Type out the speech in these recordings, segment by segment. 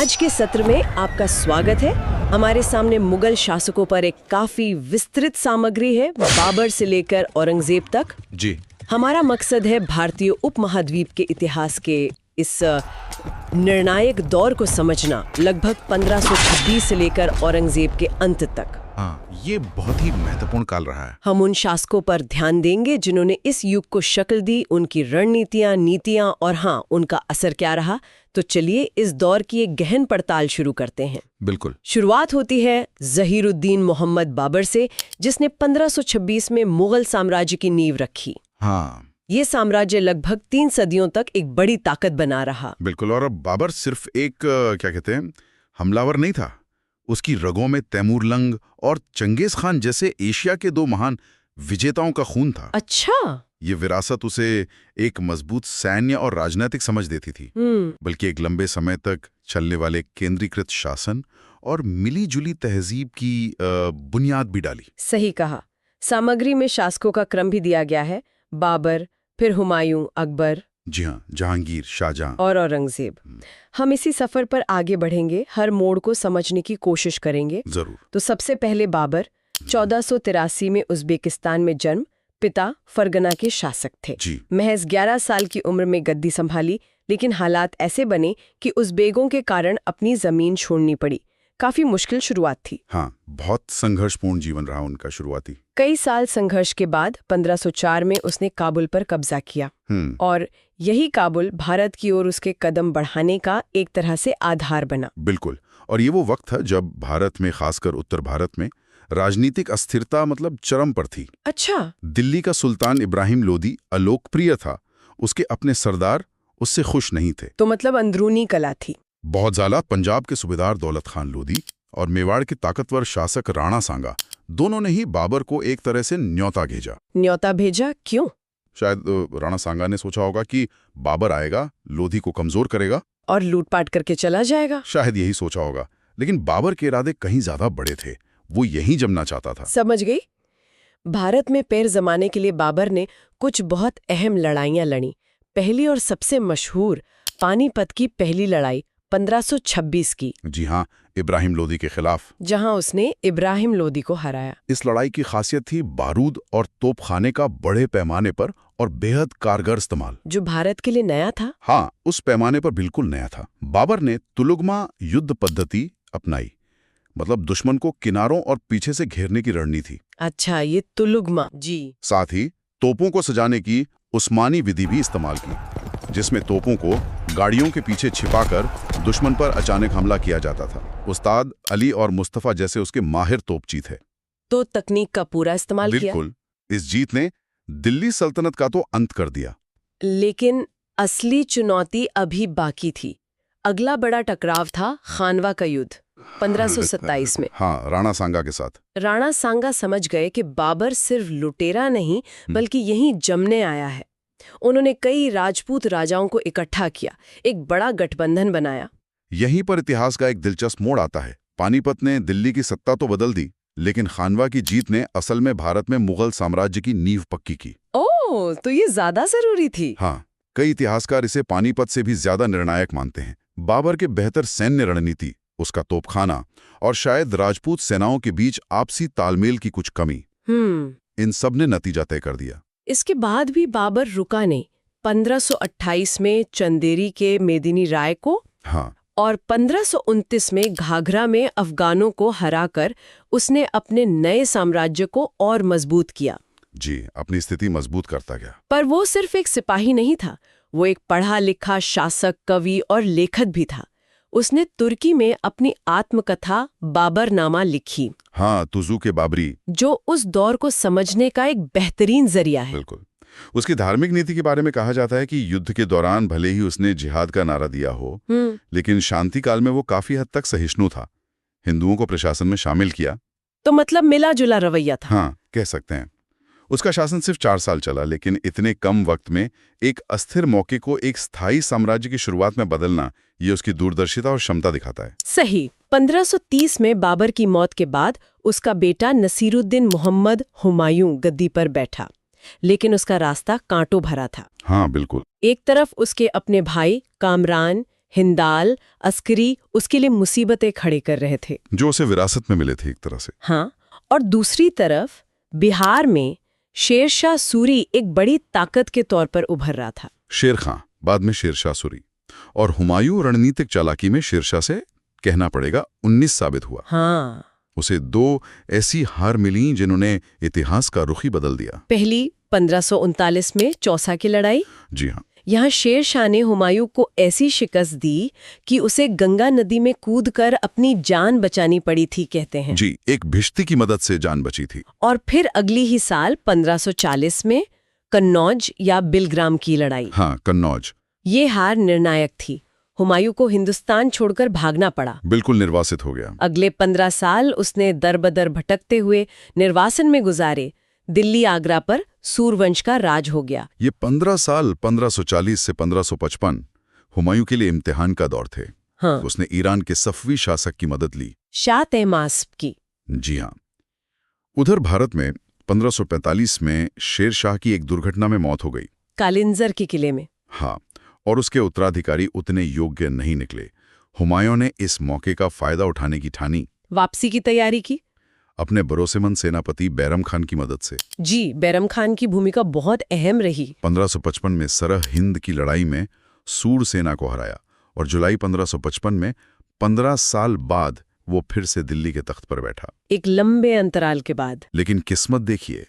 आज के सत्र में आपका स्वागत है। हमारे सामने मुगल शासकों पर एक काफी विस्तृत सामग्री है, बाबर से लेकर औरंगजेब तक। जी। हमारा मकसद है भारतीय उपमहाद्वीप के इतिहास के इस निर्णायक दौर को समझना, लगभग 1526 से लेकर औरंगजेब के अंत तक। हाँ, ये बहुत ही महत्वपूर्ण काल रहा है। हम उन शासकों पर ध्यान देंगे जिन्होंने इस युग को शक्ल दी, उनकी रणनीतियां, नीतियां और हाँ, उनका असर क्या रहा। तो चलिए इस दौर की एक गहन पड़ताल शुरू करते हैं। बिल्कुल। शुरुआत होती है ज़हीरुद्दीन मोहम्मद बाबर से, जिसने 1526 में मुगल साम्राज्य की नींव रखी। हाँ, ये साम्राज्य लगभग 3 सदियों तक एक बड़ी ताकत बना रहा। बिल्कुल। और अब बाबर सिर्फ एक क्या कहते हैं, हमलावर नहीं था। उसकी रगों में तैमूरलंग और चंगेज खान जैसे एशिया के 2 महान विजेताओं का खून था। अच्छा। ये विरासत उसे एक मजबूत सैन्य और राजनीतिक समझ देती थी, बल्कि एक लंबे समय तक चलने वाले केंद्रीकृत शासन और मिली-जुली तहजीब की बुनियाद भी डाली। सही कहा। सामग्री में शासकों का क्रम भी दिया गया है, बाबर, फिर हुमायूं, अकबर, जी हाँ, जहांगीर, शाहजहां और औरंगजेब। हम इसी सफर पर आगे बढ़ेंगे, हर मोड़ को समझने की कोशिश करेंगे। जरूर। तो सबसे पहले बाबर 1483 में उज़्बेकिस्तान में जन्म, पिता फरगना के शासक थे। जी। महज 11 साल की उम्र में गद्दी संभाली, लेकिन हालात ऐसे बने कि उज़्बेकों के कारण अपनी जमीन छोड़नी पड़ी। काफी मुश्किल शुरुआत थी। हाँ, बहुत संघर्षपूर्ण जीवन रहा उनका शुरुआती। कई साल संघर्ष के बाद 1504 में उसने काबुल पर कब्जा किया, और यही काबुल भारत की ओर उसके कदम बढ़ाने का एक तरह से आधार बना। बिल्कुल। और ये वो वक्त था जब भारत में, खासकर उत्तर भारत में, राजनीतिक अस्थिरता मतलब चरम पर थी। अच्छा। दिल्ली का सुल्तान इब्राहिम लोदी अलोकप्रिय था, उसके अपने सरदार उससे खुश नहीं थे। तो मतलब अंदरूनी कला थी। बहुत ज़्यादा। पंजाब के सूबेदार दौलत खान लोदी और मेवाड़ के ताकतवर शासक राणा सांगा, दोनों ने ही बाबर को एक तरह से न्योता भेजा। न्योता भेजा? क्यों? शायद राणा सांगा ने सोचा होगा कि बाबर आएगा, लोधी को कमजोर करेगा और लूटपाट करके चला जाएगा। शायद यही सोचा होगा। लेकिन बाबर के इरादे कहीं ज्यादा बड़े थे। वो यहीं जमना चाहता था। समझ गई। भारत में पैर जमाने के लिए बाबर ने कुछ बहुत अहम लड़ाइयां लड़ी। पहली और सबसे मशहूर पानीपत की पहली लड़ाई 1526 की। जी हाँ, इब्राहिम लोदी के खिलाफ, जहां उसने इब्राहिम लोदी को हराया। इस लड़ाई की खासियत थी बारूद और तोपखाने का बड़े पैमाने पर और बेहद कारगर इस्तेमाल, जो भारत के लिए नया था। हाँ, उस पैमाने पर बिल्कुल नया था। बाबर ने तुलुगमा युद्ध पद्धति अपनाई, मतलब दुश्मन को किनारों और पीछे से घेरने की रणनीति थी। अच्छा, ये तुलुगमा। जी। साथ ही तोपों को सजाने की उस्मानी विधि भी इस्तेमाल की, जिसमें तोपों को गाड़ियों के पीछे छिपाकर दुश्मन पर अचानक हमला किया जाता था। उस्ताद अली और मुस्तफा जैसे उसके माहिर तोपची थे। तो तकनीक का पूरा इस्तेमाल किया। बिल्कुल। इस जीत ने दिल्ली सल्तनत का तो अंत कर दिया। लेकिन असली चुनौती अभी बाकी थी। अगला बड़ा टकराव था खानवा का युद्ध 1527 में। हाँ, राणा सांगा के साथ। राणा सांगा समझ गए कि बाबर सिर्फ लुटेरा नहीं, बल्कि यहीं जमने आया है। उन्होंने कई राजपूत राजाओं को इकट्ठा किया, एक बड़ा गठबंधन बनाया। यहीं पर इतिहास का एक दिलचस्प मोड़ आता है। पानीपत ने दिल्ली की सत्ता तो बदल दी, लेकिन खानवा की जीत ने असल में भारत में मुगल साम्राज्य की नींव पक्की की। ओह, तो ये ज्यादा जरूरी थी। हाँ, कई इतिहासकार इसे पानीपत से भी ज्यादा निर्णायक मानते हैं। बाबर के बेहतर सैन्य रणनीति, उसका तोपखाना और शायद राजपूत सेनाओं के बीच आपसी तालमेल की कुछ कमी, इन सब ने नतीजा तय कर दिया। इसके बाद भी बाबर रुका नहीं। 1528 में चंदेरी के मेदिनी राय को, हाँ, और 1529 में घाघरा में अफगानों को हराकर उसने अपने नए साम्राज्य को और मजबूत किया। जी, अपनी स्थिति मजबूत करता गया। पर वो सिर्फ एक सिपाही नहीं था, वो एक पढ़ा लिखा शासक, कवि और लेखक भी था। उसने तुर्की में अपनी आत्मकथा बाबरनामा लिखी। हाँ, तुजू के बाबरी, जो उस दौर को समझने का एक बेहतरीन जरिया है। बिल्कुल। उसकी धार्मिक नीति के बारे में कहा जाता है कि युद्ध के दौरान भले ही उसने जिहाद का नारा दिया हो, लेकिन शांति काल में वो काफी हद तक सहिष्णु था। हिंदुओं को प्रशासन में शामिल किया। तो मतलब मिला जुला रवैया था। हाँ, कह सकते हैं। उसका शासन सिर्फ 4 साल चला, लेकिन इतने कम वक्त में एक अस्थिर मौके को एक स्थायी साम्राज्य की शुरुआत में बदलना, ये उसकी दूरदर्शिता और क्षमता दिखाता है। सही। 1530 में बाबर की मौत के बाद उसका बेटा नसीरुद्दीन मोहम्मद हुमायूं गद्दी पर बैठा, लेकिन उसका रास्ता कांटों भरा था। हाँ, बिल्कुल। एक तरफ उसके अपने भाई कामरान, हिंदाल, अस्करी उसके लिए मुसीबतें खड़े कर रहे थे। जो उसे विरासत में मिले थे एक तरह से। हाँ, और दूसरी तरफ बिहार में शेर शाह सूरी एक बड़ी ताकत के तौर पर उभर रहा था। शेर खां, बाद में शेर शाह सूरी, और हुमायूं रणनीतिक चालाकी में शेरशाह से कहना पड़ेगा 19 साबित हुआ। हाँ, उसे 2 ऐसी हार मिली जिन्होंने इतिहास का रुख ही बदल दिया। पहली 1539 में चौसा की लड़ाई। जी हाँ, यहाँ शेर शाह ने हुमायूं को ऐसी शिकस्त दी कि उसे गंगा नदी में कूदकर अपनी जान बचानी पड़ी थी, कहते हैं। जी, एक भिश्ती की मदद से जान बची थी। और फिर अगली ही साल 1540 में कन्नौज या बिलग्राम की लड़ाई। हाँ, कन्नौज। ये हार निर्णायक थी। हुमायूं को हिंदुस्तान छोड़कर भागना पड़ा। बिल्कुल निर्वासित हो गया। अगले 15 साल उसने दर-बदर भटकते हुए निर्वासन में गुजारे। दिल्ली आगरा पर सूरवंश का राज हो गया। ये 15 साल 1540 से 1555 हुमायूं के लिए इम्तिहान का दौर थे। हाँ, उसने ईरान के सफवी शासक की मदद ली। शाह तहमास्प की। जी हाँ। उधर भारत में 1545 में शेर शाह की एक दुर्घटना में मौत हो गई। कालिंजर के किले में। हाँ, और उसके उत्तराधिकारी उतने योग्य नहीं निकले। हुमायूं ने इस मौके का फायदा उठाने की ठानी। वापसी की तैयारी की। अपने भरोसेमंद सेनापति बैरम खान की मदद से। जी, बैरम खान की भूमिका बहुत अहम रही। 1555 में सरह हिंद की लड़ाई में सूर सेना को हराया और जुलाई 1555 में 15 साल बाद वो फिर से दिल्ली के तख्त पर बैठा। एक लंबे अंतराल के बाद। लेकिन किस्मत देखिए,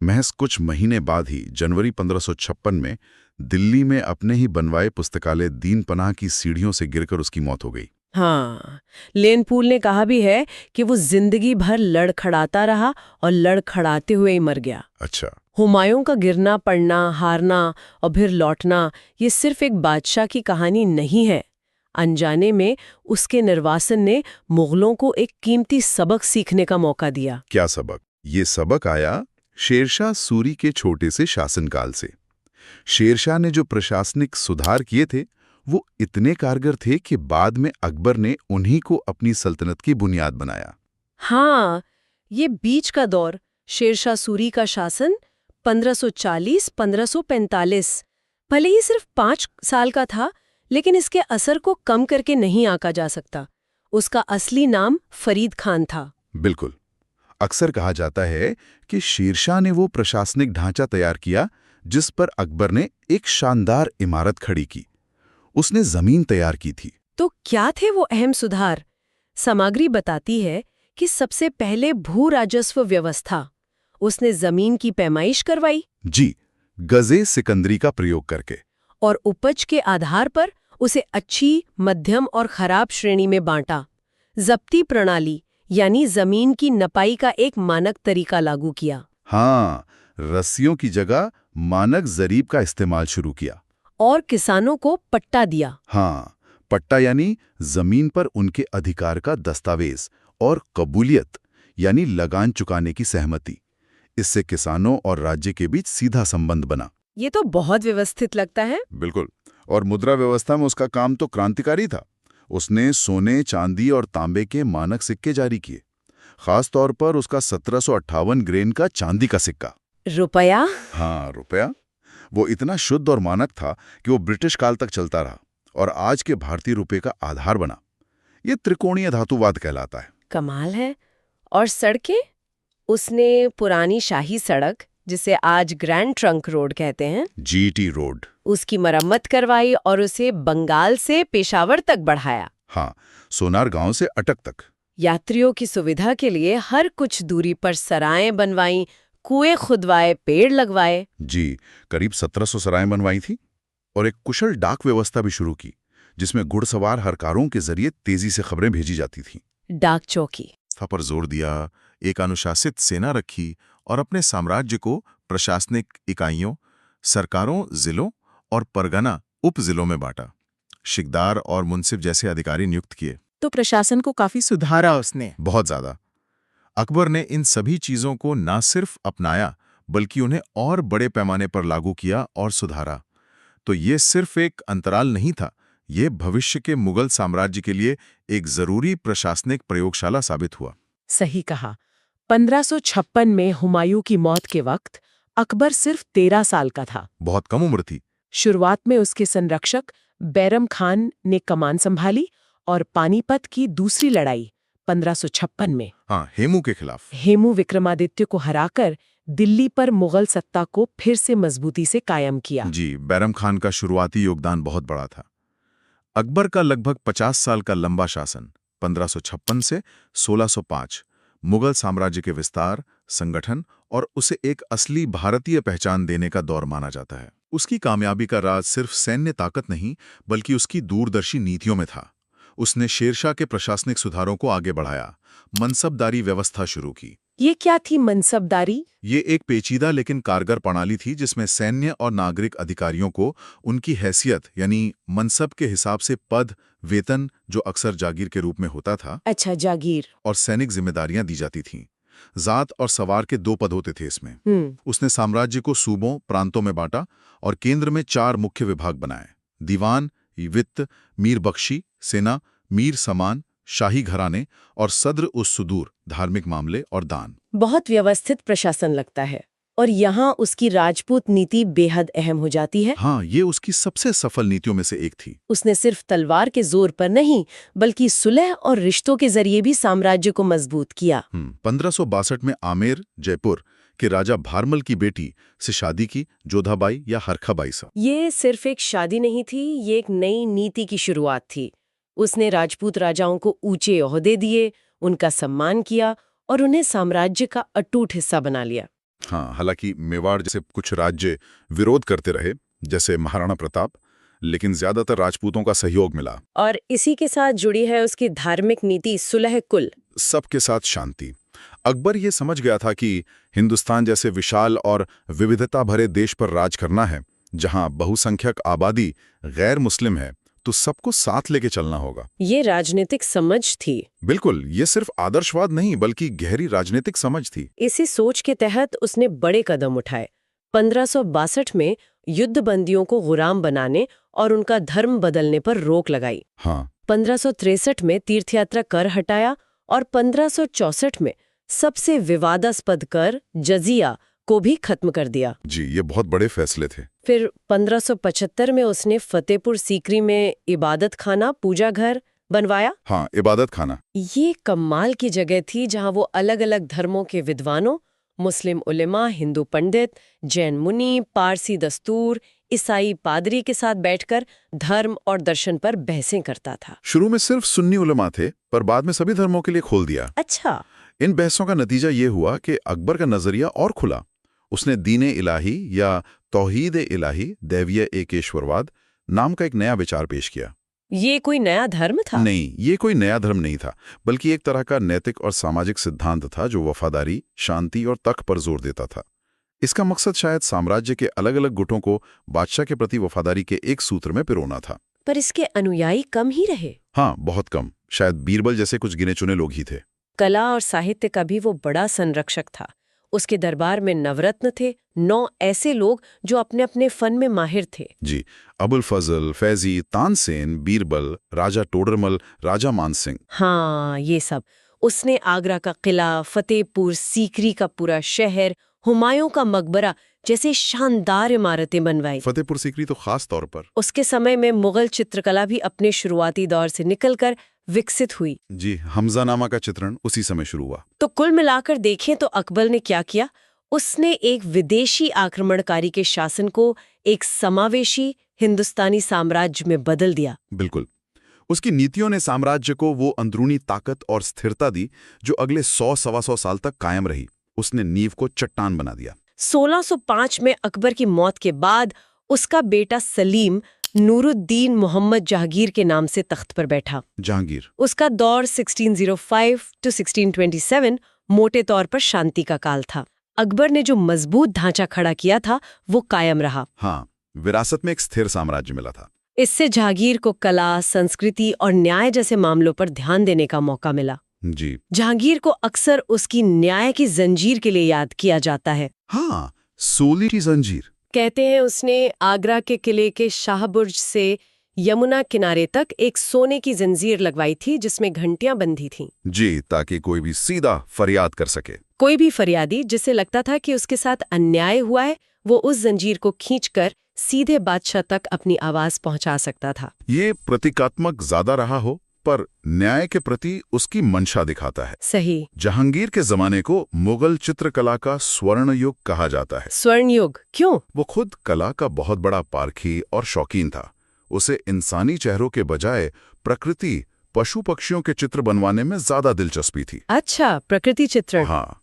महज कुछ महीने बाद ही जनवरी 1556 में दिल्ली में अपने ही बनवाए पुस्तकालय दीन पनाह की सीढ़ियों से गिरकर उसकी मौत हो गई। हाँ, लेनपूल ने कहा भी है कि वो जिंदगी भर लड़खड़ाता रहा और लड़खड़ाते हुए ही मर गया। अच्छा। हुमायूं का गिरना पड़ना, हारना और फिर लौटना ये सिर्फ एक बादशाह की कहानी नहीं है। अनजाने में उसके निर्वासन ने मुगलों को एक कीमती सबक सीखने का मौका दिया। क्या सबक? ये सबक आया शेरशाह सूरी के छोटे से शासनकाल से। शेरशाह ने जो प्रशासनिक सुधार किए थे वो इतने कारगर थे कि बाद में अकबर ने उन्हीं को अपनी सल्तनत की बुनियाद बनाया। हाँ, ये बीच का दौर, शेरशाह सूरी का शासन 1540-1545, भले ही सिर्फ 5 साल का था, लेकिन इसके असर को कम करके नहीं आंका जा सकता। उसका असली नाम फरीद खान था। बिल्कुल। अक्सर कहा जाता है कि शेरशाह ने वो प्रशासनिक ढांचा तैयार किया जिस पर अकबर ने एक शानदार इमारत खड़ी की। उसने जमीन तैयार की थी। तो क्या थे वो अहम सुधार? सामग्री बताती है कि सबसे पहले भू राजस्व व्यवस्था। उसने जमीन की पैमाइश करवाई। जी, गजे सिकंदरी का प्रयोग करके। और उपज के आधार पर उसे अच्छी, मध्यम और खराब श्रेणी में बांटा। जब्ती प्रणाली यानी जमीन की नपाई का एक मानक तरीका लागू किया। हाँ, रस्सियों की जगह मानक जरीब का इस्तेमाल शुरू किया। और किसानों को पट्टा दिया। हाँ, पट्टा यानी जमीन पर उनके अधिकार का दस्तावेज, और कबूलियत यानी लगान चुकाने की सहमति। इससे किसानों और राज्य के बीच सीधा संबंध बना। ये तो बहुत व्यवस्थित लगता है। बिल्कुल। और मुद्रा व्यवस्था में उसका काम तो क्रांतिकारी था। उसने सोने, चांदी और तांबे के मानक सिक्के जारी किए। खास तौर पर उसका 1758 ग्रेन का चांदी का सिक्का। रुपया? हाँ, रुपया। वो इतना शुद्ध और मानक था कि वो ब्रिटिश काल तक चलता रहा और आज के भारतीय रुपये का आधार बना। ये त्रिकोणीय धातुवाद कहलाता है। कमाल है। और सड़कें? उसने पुरानी शाही सड़क, जिसे आज ग्रैंड ट्रंक रोड कहते हैं, जीटी रोड, उसकी मरम्मत करवाई और उसे बंगाल से पेशावर तक बढ़ाया। हाँ, सोनार गांव से अटक तक। यात्रियों की सुविधा के लिए हर कुछ दूरी पर सराएं बनवाई, कुएं खुदवाए, पेड़ लगवाए। जी, करीब 1700 सराएं बनवाई थी और एक कुशल डाक व्यवस्था भी शुरू की जिसमें घुड़सवार हरकारों के जरिए तेजी से खबरें भेजी जाती थीं। डाक चौकी पर जोर दिया, एक अनुशासित सेना रखी और अपने साम्राज्य को प्रशासनिक इकाइयों, सरकारों, जिलों और परगना उप जिलों में बांटा। शिकदार और मुंसिफ जैसे अधिकारी नियुक्त किए। तो प्रशासन को काफी सुधारा उसने। बहुत ज्यादा। अकबर ने इन सभी चीजों को न सिर्फ अपनाया बल्कि उन्हें और बड़े पैमाने पर लागू किया और सुधारा। तो ये सिर्फ एक अंतराल नहीं था, ये भविष्य के मुगल साम्राज्य के लिए एक जरूरी प्रशासनिक प्रयोगशाला साबित हुआ। सही कहा। 1556 में हुमायूं की मौत के वक्त अकबर सिर्फ 13 साल का था। बहुत कम उम्र थी। शुरुआत में उसके संरक्षक बैरम खान ने कमान संभाली और पानीपत की दूसरी लड़ाई 1556 में हाँ, हेमू के खिलाफ। हेमू विक्रमादित्य को हराकर दिल्ली पर मुगल सत्ता को फिर से मजबूती से कायम किया। जी, बैरम खान का शुरुआती योगदान बहुत बड़ा था। अकबर का लगभग 50 साल का लंबा शासन 1556 से 1605 मुगल साम्राज्य के विस्तार, संगठन और उसे एक असली भारतीय पहचान देने का दौर माना जाता है। उसकी कामयाबी का राज सिर्फ सैन्य ताकत नहीं, बल्कि उसकी दूरदर्शी नीतियों में था। उसने शेरशाह के प्रशासनिक सुधारों को आगे बढ़ाया, मनसबदारी व्यवस्था शुरू की। ये क्या थी मनसबदारी? ये एक पेचीदा लेकिन कारगर प्रणाली थी जिसमें सैन्य और नागरिक अधिकारियों को उनकी हैसियत यानी मनसब के हिसाब से पद, वेतन, जो अक्सर जागीर के रूप में होता था, अच्छा, जागीर, और सैनिक जिम्मेदारियां दी जाती थीं। जात और सवार के 2 पद होते थे इसमें। उसने साम्राज्य को सूबों, प्रांतों में बांटा और केंद्र में 4 मुख्य विभाग बनाए: दीवान, वित्त, मीर बख्शी, सेना, मीर समान, शाही घराने और सद्र उस सुदूर, धार्मिक मामले और दान। बहुत व्यवस्थित प्रशासन लगता है। और यहाँ उसकी राजपूत नीति बेहद अहम हो जाती है। हाँ, ये उसकी सबसे सफल नीतियों में से एक थी। उसने सिर्फ तलवार के जोर पर नहीं, बल्कि सुलह और रिश्तों के जरिए भी साम्राज्य को मजबूत किया। 1562 में आमेर, जयपुर के राजा भारमल की बेटी से शादी की, जोधाबाई या हरखाबाई से। ये सिर्फ एक शादी नहीं थी, ये एक नई नीति की शुरुआत थी। उसने राजपूत राजाओं को ऊंचे ओहदे दिए, उनका सम्मान किया और उन्हें साम्राज्य का अटूट हिस्सा बना लिया। हाँ, हालांकि मेवाड़ जैसे कुछ राज्य विरोध करते रहे, जैसे महाराणा प्रताप, लेकिन ज्यादातर राजपूतों का सहयोग मिला। और इसी के साथ जुड़ी है उसकी धार्मिक नीति सुलह कुल, सबके साथ शांति। अकबर ये समझ गया था कि हिंदुस्तान जैसे विशाल और विविधता भरे देश पर राज करना है, जहां बहुसंख्यक आबादी गैर मुस्लिम है, तो सबको साथ लेके चलना होगा। ये राजनीतिक समझ थी। बिल्कुल, ये सिर्फ आदर्शवाद नहीं बल्कि गहरी राजनीतिक समझ थी। इसी सोच के तहत उसने बड़े कदम उठाए। 1562 में युद्धबंदियों को गुलाम बनाने और उनका धर्म बदलने पर रोक लगाई। हाँ, 1563 में तीर्थयात्रा कर हटाया और 1564 में सबसे विवादास्पद कर जजिया को भी खत्म कर दिया। जी, ये बहुत बड़े फैसले थे। फिर 1575 में उसने फतेहपुर सीकरी में इबादत खाना, पूजा घर बनवाया। हाँ, इबादत खाना। ये कमाल की जगह थी जहां वो अलग-अलग धर्मों के विद्वानों, मुस्लिम उलेमा, हिंदू पंडित, जैन मुनि, पारसी दस्तूर, ईसाई पादरी के साथ बैठकर धर्म और दर्शन पर बहसें करता था। शुरू में सिर्फ सुन्नी उलेमा थे, पर बाद में सभी धर्मों के लिए खोल दिया। अच्छा। इन बहसों का नतीजा ये हुआ कि अकबर का नजरिया और खुला। उसने दीने इलाही या तौहीद इलाही, दैवीय एकेश्वरवाद नाम का एक नया विचार पेश किया। ये कोई नया धर्म था? नहीं, ये कोई नया धर्म नहीं था, बल्कि एक तरह का नैतिक और सामाजिक सिद्धांत था जो वफादारी, शांति और तक पर जोर देता था। इसका मकसद शायद साम्राज्य के अलग अलग गुटों को बादशाह के प्रति वफादारी के एक सूत्र में पिरोना था। पर इसके अनुयायी कम ही रहे। हाँ, बहुत कम। शायद बीरबल जैसे कुछ गिने चुने लोग ही थे। कला और साहित्य का भी वो बड़ा संरक्षक था। उसके दरबार में नवरत्न थे, 9 ऐसे लोग जो अपने अपने फन में माहिर थे। जी, अबुल फजल, फैजी, तानसेन, बीरबल, राजा टोडरमल, राजा मानसिंह। हाँ, ये सब। उसने आगरा का किला, फतेहपुर सीकरी का पूरा शहर, हुमायूं का मकबरा जैसे शानदार इमारतें बनवाई। फतेहपुर सीकरी तो खास तौर पर। उसके समय में मुगल चित्रकला भी अपने शुरुआती दौर से निकलकर विकसित हुई। जी, हमजानामा का चित्रण उसी समय शुरू हुआ। तो कुल मिलाकर देखें तो अकबर ने क्या किया? उसने एक विदेशी आक्रमणकारी के शासन को एक समावेशी हिंदुस्तानी साम्राज्य में बदल दिया। बिल्कुल। उसकी नीतियों ने साम्राज्य को वो अंदरूनी ताकत और स्थिरता दी जो अगले 100-125 साल तक कायम रही। उसने नींव को चट्टान बना दिया। 1605 में अकबर की मौत के बाद उसका बेटा सलीम नूरुद्दीन मोहम्मद जहांगीर के नाम से तख्त पर बैठा। जहांगीर। उसका दौर 1605 to 1627 मोटे तौर पर शांति का काल था। अकबर ने जो मजबूत ढांचा खड़ा किया था वो कायम रहा। हाँ, विरासत में एक स्थिर साम्राज्य मिला था। इससे जहांगीर को कला, संस्कृति और न्याय जैसे मामलों पर ध्यान देने का मौका मिला। जी। जहांगीर को अक्सर उसकी न्याय की जंजीर के लिए याद किया जाता है। हाँ, सोली की जंजीर। कहते हैं उसने आगरा के किले के शाहबुर्ज से यमुना किनारे तक एक सोने की जंजीर लगवाई थी जिसमें घंटियां बंधी थीं। जी, ताकि कोई भी सीधा फरियाद कर सके। कोई भी फरियादी जिसे लगता था कि उसके साथ अन्याय हुआ है, वो उस जंजीर को खींचकर सीधे बादशाह तक अपनी आवाज पहुंचा सकता था। ये प्रतीकात्मक ज्यादा रहा हो, पर न्याय के प्रति उसकी मंशा दिखाता है। सही। जहांगीर के जमाने को मुगल चित्रकला का स्वर्ण युग कहा जाता है। स्वर्ण युग क्यों? वो खुद कला का बहुत बड़ा पारखी और शौकीन था। उसे इंसानी चेहरों के बजाय प्रकृति, पशु पक्षियों के चित्र बनवाने में ज्यादा दिलचस्पी थी। अच्छा, प्रकृति चित्रण। हाँ,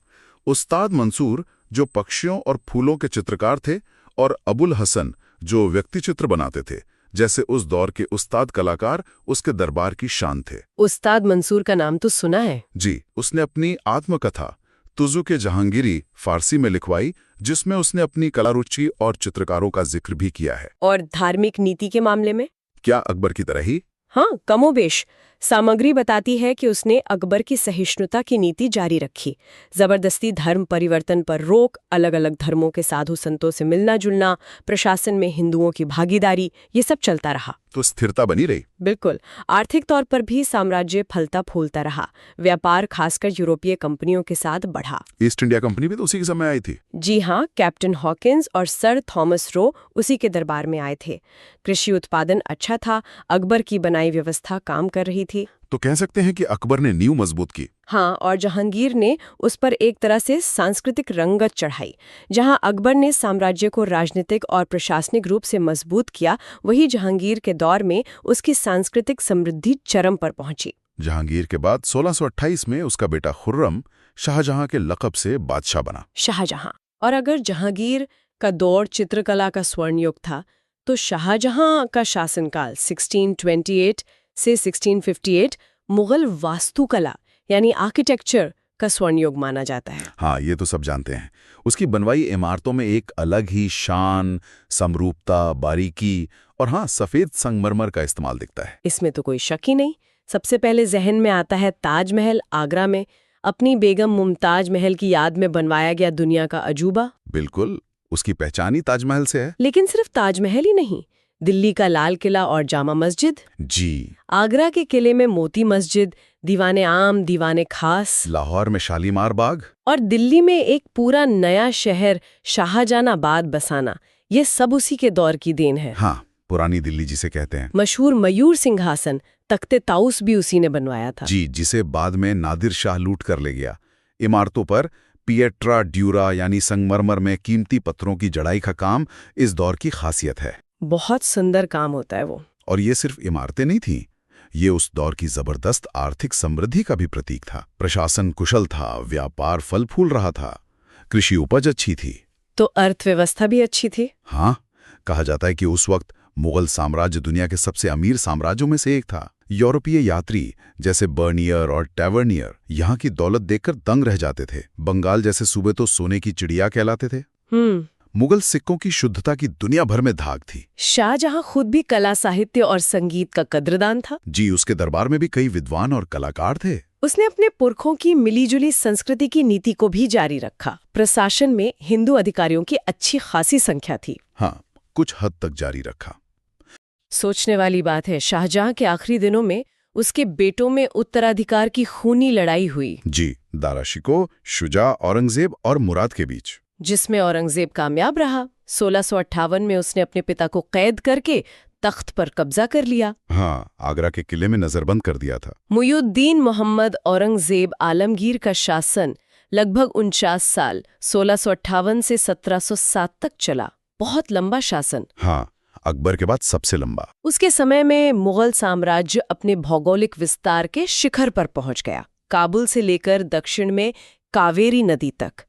उस्ताद मंसूर जो पक्षियों और फूलों के चित्रकार थे, और अबुल हसन जो व्यक्ति चित्र बनाते थे, जैसे उस दौर के उस्ताद कलाकार उसके दरबार की शान थे। उस्ताद मंसूर का नाम तो सुना है। जी, उसने अपनी आत्मकथा तुजुक जहांगीरी फारसी में लिखवाई, जिसमें उसने अपनी कला रुचि और चित्रकारों का जिक्र भी किया है। और धार्मिक नीति के मामले में? क्या अकबर की तरह ही? हाँ, कमोबेश। सामग्री बताती है कि उसने अकबर की सहिष्णुता की नीति जारी रखी। जबरदस्ती धर्म परिवर्तन पर रोक, अलग अलग धर्मों के साधु संतों से मिलना जुलना, प्रशासन में हिंदुओं की भागीदारी, ये सब चलता रहा। तो स्थिरता बनी रही। बिल्कुल। आर्थिक तौर पर भी साम्राज्य फलता फूलता रहा। व्यापार खासकर यूरोपीय कंपनियों के साथ बढ़ा। ईस्ट इंडिया कंपनी भी तो उसी के समय आई थी। जी हाँ, कैप्टन हॉकिंस और सर थॉमस रो उसी के दरबार में आए थे। कृषि उत्पादन अच्छा था, अकबर की बनाई व्यवस्था काम कर रही थी। तो कह सकते हैं कि अकबर ने नींव मजबूत की। हाँ, और जहांगीर ने उस पर एक तरह से सांस्कृतिक रंगत चढ़ाई। जहां अकबर ने साम्राज्य को राजनीतिक और प्रशासनिक रूप से मजबूत किया, वहीं जहांगीर के दौर में उसकी सांस्कृतिक समृद्धि चरम पर पहुंची। जहांगीर के बाद 1628 में उसका बेटा खुर्रम शाहजहां के लक़ब से बादशाह बना। शाहजहां। और अगर जहांगीर का दौर चित्रकला का स्वर्ण युग था, तो शाहजहां का शासनकाल 1628 से 1658 मुगल वास्तुकला यानी आर्किटेक्चर का स्वर्ण युग माना जाता है। हाँ, ये तो सब जानते हैं। उसकी बनवाई इमारतों में एक अलग ही शान, समरूपता, बारीकी और हाँ, सफेद संगमरमर का इस्तेमाल दिखता है। इसमें तो कोई शक ही नहीं। सबसे पहले जहन में आता है ताजमहल, आगरा में अपनी बेगम मुमताज महल की याद में बनवाया गया दुनिया का अजूबा। बिल्कुल, उसकी पहचान ही ताजमहल से है। लेकिन सिर्फ ताजमहल ही नहीं, दिल्ली का लाल किला और जामा मस्जिद, जी, आगरा के किले में मोती मस्जिद, दीवाने आम, दीवाने खास, लाहौर में शालीमार बाग, और दिल्ली में एक पूरा नया शहर शाहजहानाबाद बसाना, ये सब उसी के दौर की देन है। हाँ, पुरानी दिल्ली जिसे कहते हैं। मशहूर मयूर सिंहासन, तख्ते ताउस भी उसी ने बनवाया था। जी, जिसे बाद में नादिर शाह लूट कर ले गया। इमारतों पर पिएट्रा ड्यूरा यानी संगमरमर में कीमती पत्थरों की जड़ाई का काम इस दौर की खासियत है। बहुत सुंदर काम होता है वो। और ये सिर्फ इमारतें नहीं थीं, ये उस दौर की जबरदस्त आर्थिक समृद्धि का भी प्रतीक था। प्रशासन कुशल था, व्यापार फल फूल रहा था, कृषि उपज अच्छी थी, तो अर्थव्यवस्था भी अच्छी थी। हाँ, कहा जाता है कि उस वक्त मुगल साम्राज्य दुनिया के सबसे अमीर साम्राज्यों में से एक था। यूरोपीय यात्री जैसे बर्नियर और टैवर्नियर यहाँ की दौलत देखकर दंग रह जाते थे। बंगाल जैसे सूबे तो सोने की चिड़िया कहलाते थे। मुगल सिक्कों की शुद्धता की दुनिया भर में धाक थी। शाहजहां खुद भी कला, साहित्य और संगीत का कद्रदान था। जी, उसके दरबार में भी कई विद्वान और कलाकार थे। उसने अपने पुरखों की मिलीजुली संस्कृति की नीति को भी जारी रखा। प्रशासन में हिंदू अधिकारियों की अच्छी खासी संख्या थी। हाँ, कुछ हद तक जारी रखा। सोचने वाली बात है, शाहजहां के आखिरी दिनों में उसके बेटों में उत्तराधिकार की खूनी लड़ाई हुई। जी, दारा शिकोह, शुजा, औरंगजेब और मुराद के बीच, जिसमें औरंगजेब कामयाब रहा। 1658 में उसने अपने पिता को कैद करके तख्त पर कब्जा कर लिया। हाँ, आगरा के किले में नजरबंद कर दिया था। मुइयुद्दीन मोहम्मद औरंगजेब आलमगीर का शासन लगभग 49 साल 1658 से 1707 तक चला। बहुत लंबा शासन। हाँ, अकबर के बाद सबसे लंबा। उसके समय में मुगल साम्राज्य अपने भौगोलिक विस्तार के शिखर पर पहुंच गया। काबुल से लेकर दक्षिण में कावेरी नदी तक।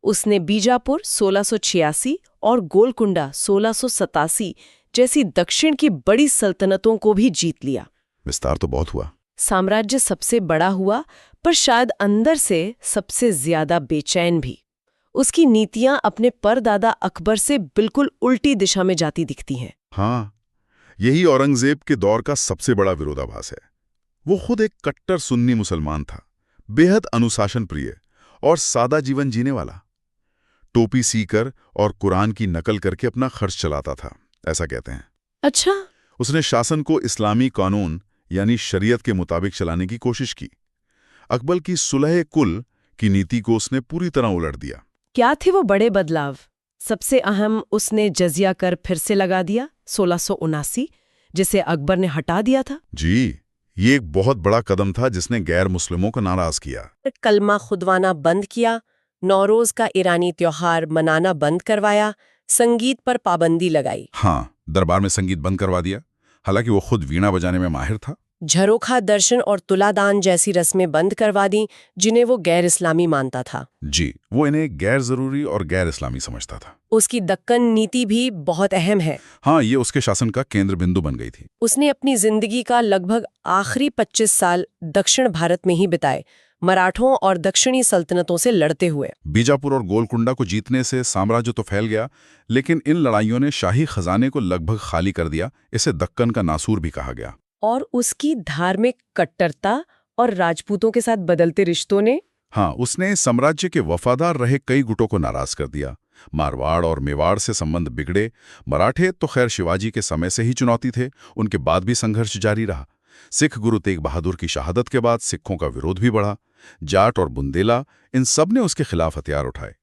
उसने बीजापुर 1686 और गोलकुंडा 1687 जैसी दक्षिण की बड़ी सल्तनतों को भी जीत लिया। विस्तार तो बहुत हुआ। साम्राज्य सबसे बड़ा हुआ, पर शायद अंदर से सबसे ज्यादा बेचैन भी। उसकी नीतियां अपने परदादा अकबर से बिल्कुल उल्टी दिशा में जाती दिखती हैं। हाँ, यही औरंगजेब के दौर का सबसे बड़ा विरोधाभास है। वो खुद एक कट्टर सुन्नी मुसलमान था, बेहद अनुशासन प्रिय और सादा जीवन जीने वाला। टोपी सीकर और कुरान की नकल करके अपना खर्च चलाता था, ऐसा कहते हैं। अच्छा। उसने शासन को इस्लामी कानून यानी शरीयत के मुताबिक चलाने की कोशिश की। अकबर की सुलह कुल की नीति को उसने पूरी तरह उलट दिया। क्या थे वो बड़े बदलाव? सबसे अहम, उसने जजिया कर फिर से लगा दिया 1679, जिसे अकबर ने हटा दिया था। जी, ये एक बहुत बड़ा कदम था जिसने गैर मुस्लिमों को नाराज किया। कलमा खुदवाना बंद किया, नौरोज का ईरानी त्योहार मनाना बंद करवाया, संगीत पर पाबंदी लगाई। हाँ, दरबार में संगीत बंद करवा दिया, हालांकि वो खुद वीणा बजाने में माहिर था। झरोखा दर्शन और तुलादान जैसी रस्में बंद करवा दी, जिन्हें वो गैर इस्लामी मानता था। जी, वो इन्हें गैर जरूरी और गैर इस्लामी समझता था। उसकी दक्कन नीति भी बहुत अहम है। हाँ, ये उसके शासन का केंद्र बिंदु बन गई थी। उसने अपनी जिंदगी का लगभग आखिरी 25 साल दक्षिण भारत में ही बिताए, मराठों और दक्षिणी सल्तनतों से लड़ते हुए। बीजापुर और गोलकुंडा को जीतने से साम्राज्य तो फैल गया, लेकिन इन लड़ाइयों ने शाही खजाने को लगभग खाली कर दिया। इसे दक्कन का नासूर भी कहा गया। और उसकी धार्मिक कट्टरता और राजपूतों के साथ बदलते रिश्तों ने, हाँ, उसने साम्राज्य के वफादार रहे कई गुटों को नाराज कर दिया। मारवाड़ और मेवाड़ से संबंध बिगड़े। मराठे तो खैर शिवाजी के समय से ही चुनौती थे, उनके बाद भी संघर्ष जारी रहा। सिख गुरु तेग बहादुर की शहादत के बाद सिखों का विरोध भी बढ़ा। जाट और बुंदेला, इन सब ने उसके खिलाफ हथियार उठाए।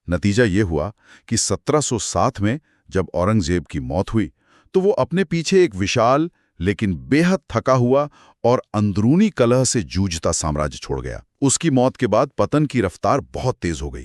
नतीजा ये हुआ कि 1707 में जब औरंगजेब की मौत हुई तो वो अपने पीछे एक विशाल लेकिन बेहद थका हुआ और अंदरूनी कलह से जूझता साम्राज्य छोड़ गया। उसकी मौत के बाद पतन की रफ्तार बहुत तेज हो गई।